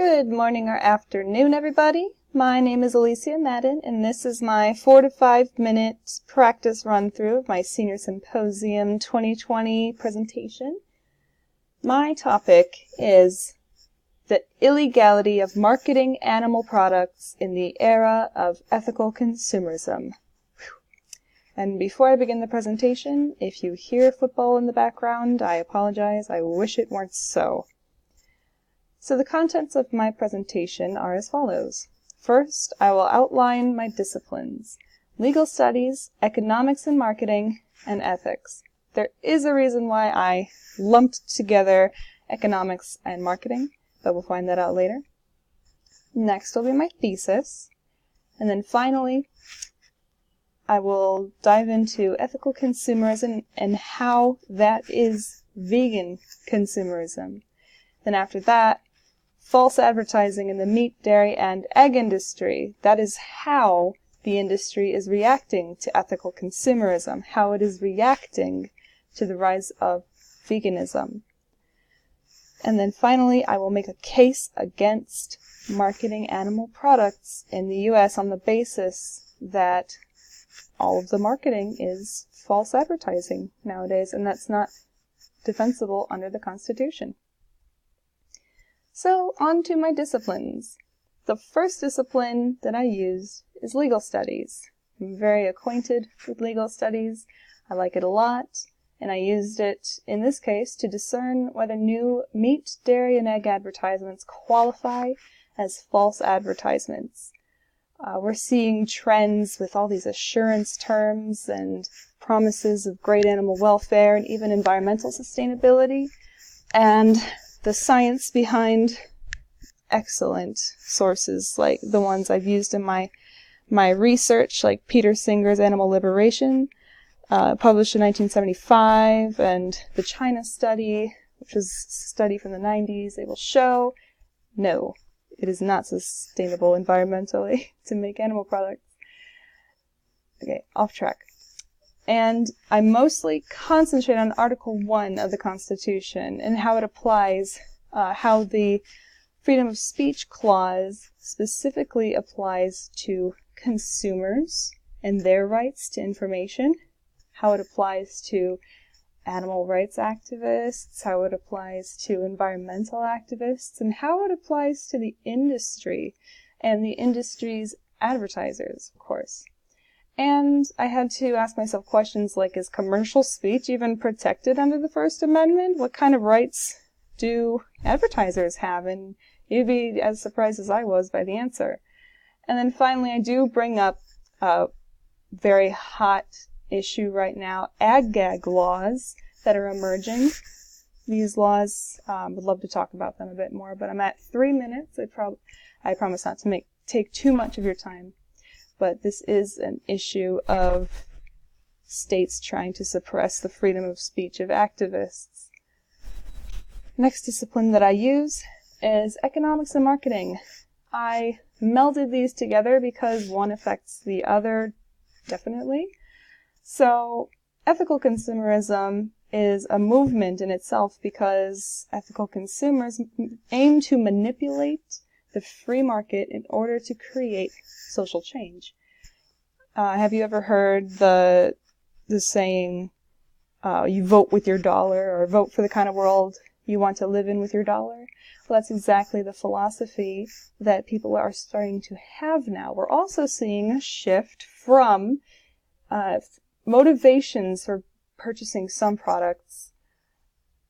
Good morning or afternoon, everybody. My name is Alicia Madden, and this is my 4 to 5 minute practice run-through of my Senior Symposium 2020 presentation. My topic is the illegality of marketing animal products in the era of ethical consumerism. And before I begin the presentation, if you hear football in the background, I apologize. I wish it weren't so. So the contents of my presentation are as follows. First, I will outline my disciplines: legal studies, economics and marketing, and ethics. There is a reason why I lumped together economics and marketing, but we'll find that out later. Next will be my thesis. And then finally, I will dive into ethical consumerism and how that is vegan consumerism. Then after that, false advertising in the meat, dairy, and egg industry. That is how the industry is reacting to ethical consumerism, how it is reacting to the rise of veganism. And then finally, I will make a case against marketing animal products in the U.S. on the basis that all of the marketing is false advertising nowadays, and that's not defensible under the Constitution. So, on to my disciplines. The first discipline that I used is legal studies. I'm very acquainted with legal studies. I like it a lot, and I used it, in this case, to discern whether new meat, dairy, and egg advertisements qualify as false advertisements. We're seeing trends with all these assurance terms and promises of great animal welfare and even environmental sustainability, and the science behind excellent sources like the ones I've used in my research, like Peter Singer's Animal Liberation, published in 1975, and the China study, which was a study from the 90s, they will show, no, it is not sustainable environmentally to make animal products. Okay, off track. And I mostly concentrate on Article 1 of the Constitution and how it applies, how the freedom of speech clause specifically applies to consumers and their rights to information, how it applies to animal rights activists, how it applies to environmental activists, and how it applies to the industry and the industry's advertisers, of course. And I had to ask myself questions like, is commercial speech even protected under the First Amendment? What kind of rights do advertisers have? And you'd be as surprised as I was by the answer. And then finally, I do bring up a very hot issue right now, ag-gag laws that are emerging. These laws, would love to talk about them a bit more, but I'm at 3 minutes. I promise not to take too much of your time. But this is an issue of states trying to suppress the freedom of speech of activists. Next discipline that I use is economics and marketing. I melded these together because one affects the other, definitely. So, ethical consumerism is a movement in itself because ethical consumers aim to manipulate the free market in order to create social change. Have you ever heard the saying, you vote with your dollar, or vote for the kind of world you want to live in with your dollar? Well, that's exactly the philosophy that people are starting to have now. We're also seeing a shift from motivations for purchasing some products.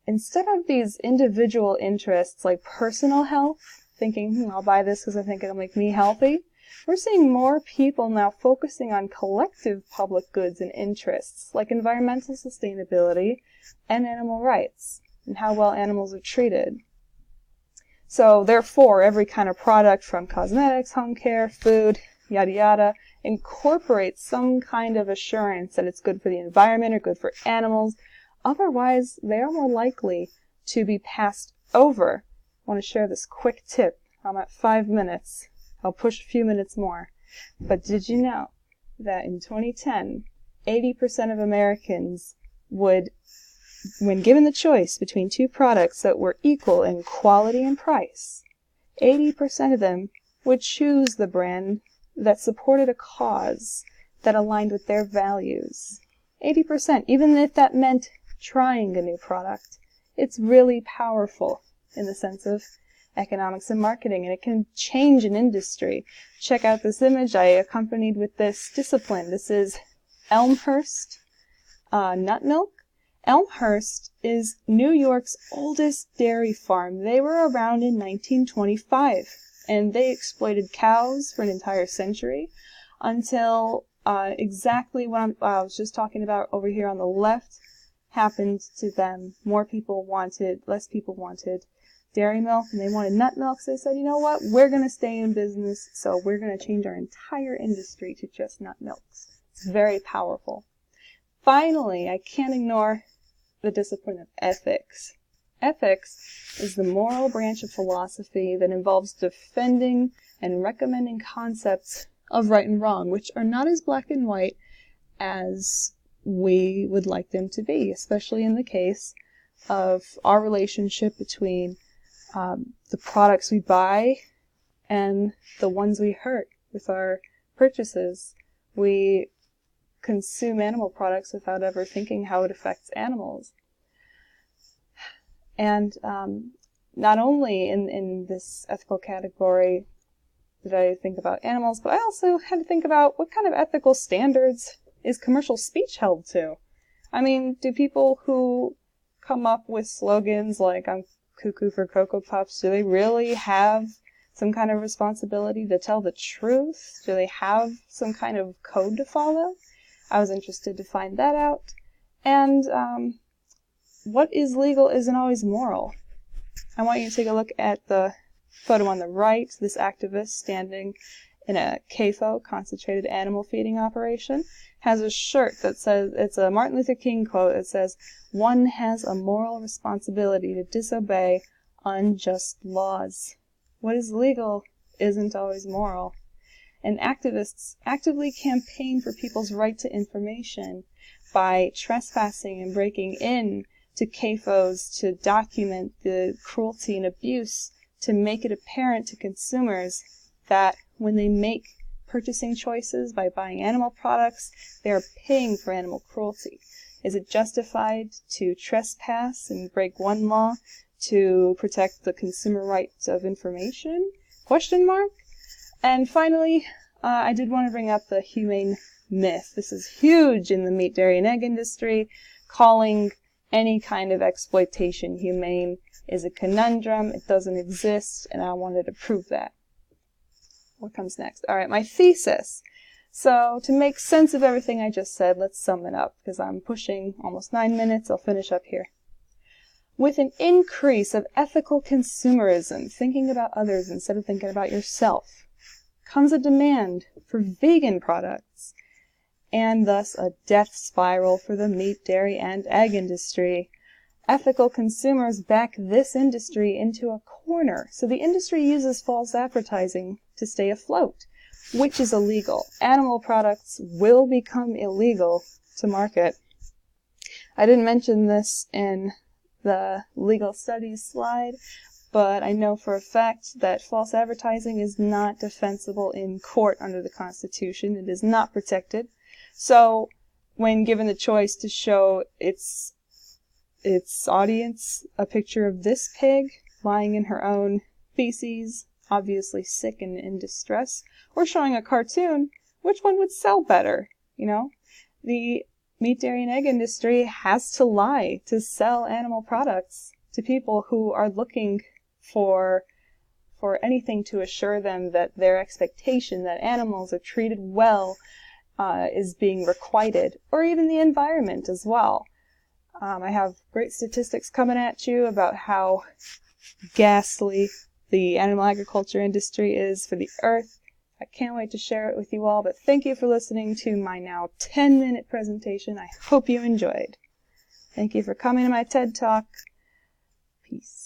Instead of these individual interests like personal health, thinking, I'll buy this because I think it'll make me healthy, we're seeing more people now focusing on collective public goods and interests, like environmental sustainability and animal rights, and how well animals are treated. So, therefore, every kind of product from cosmetics, home care, food, yada yada, incorporates some kind of assurance that it's good for the environment or good for animals. Otherwise, they are more likely to be passed over. I want to share this quick tip. I'm at 5 minutes. I'll push a few minutes more. But did you know that in 2010, 80% of Americans would, when given the choice between two products that were equal in quality and price, 80% of them would choose the brand that supported a cause that aligned with their values. 80%, even if that meant trying a new product. It's really powerful in the sense of economics and marketing, and it can change an industry. Check out this image I accompanied with this discipline. This is Elmhurst nut milk. Elmhurst is New York's oldest dairy farm. They were around in 1925, and they exploited cows for an entire century until exactly what I was just talking about over here on the left happened to them. Less people wanted dairy milk, and they wanted nut milk, so they said, you know what, we're going to stay in business, so we're going to change our entire industry to just nut milks. It's very powerful. Finally, I can't ignore the discipline of ethics. Ethics is the moral branch of philosophy that involves defending and recommending concepts of right and wrong, which are not as black and white as we would like them to be, especially in the case of our relationship between the products we buy and the ones we hurt with our purchases. We consume animal products without ever thinking how it affects animals. And not only in this ethical category did I think about animals, but I also had to think about what kind of ethical standards is commercial speech held to. I mean, do people who come up with slogans like "I'm cuckoo for Cocoa Puffs," do they really have some kind of responsibility to tell the truth? Do they have some kind of code to follow? I was interested to find that out. And what is legal isn't always moral. I want you to take a look at the photo on the right. This activist standing in a CAFO, concentrated animal feeding operation, has a shirt that says, it's a Martin Luther King quote, it says, "One has a moral responsibility to disobey unjust laws." What is legal isn't always moral. And activists actively campaign for people's right to information by trespassing and breaking in to CAFOs to document the cruelty and abuse, to make it apparent to consumers that when they make purchasing choices by buying animal products, they are paying for animal cruelty. Is it justified to trespass and break one law to protect the consumer right of information? Question mark. And finally, I did want to bring up the humane myth. This is huge in the meat, dairy, and egg industry. Calling any kind of exploitation humane is a conundrum. It doesn't exist, and I wanted to prove that. What comes next? All right, my thesis. So to make sense of everything I just said, let's sum it up, because I'm pushing almost 9 minutes. I'll finish up here. With an increase of ethical consumerism, thinking about others instead of thinking about yourself, comes a demand for vegan products, and thus a death spiral for the meat, dairy, and egg industry. Ethical consumers back this industry into a corner, so the industry uses false advertising to stay afloat, which is illegal. Animal products will become illegal to market. I didn't mention this in the legal studies slide, but I know for a fact that false advertising is not defensible in court under the Constitution. It is not protected. So when given the choice to show its audience a picture of this pig lying in her own feces, obviously sick and in distress, or showing a cartoon, which one would sell better? You know, the meat, dairy, and egg industry has to lie to sell animal products to people who are looking for anything to assure them that their expectation that animals are treated well is being requited, or even the environment as well. I have great statistics coming at you about how ghastly the animal agriculture industry is for the earth. I can't wait to share it with you all, but thank you for listening to my now 10-minute presentation. I hope you enjoyed. Thank you for coming to my TED Talk. Peace.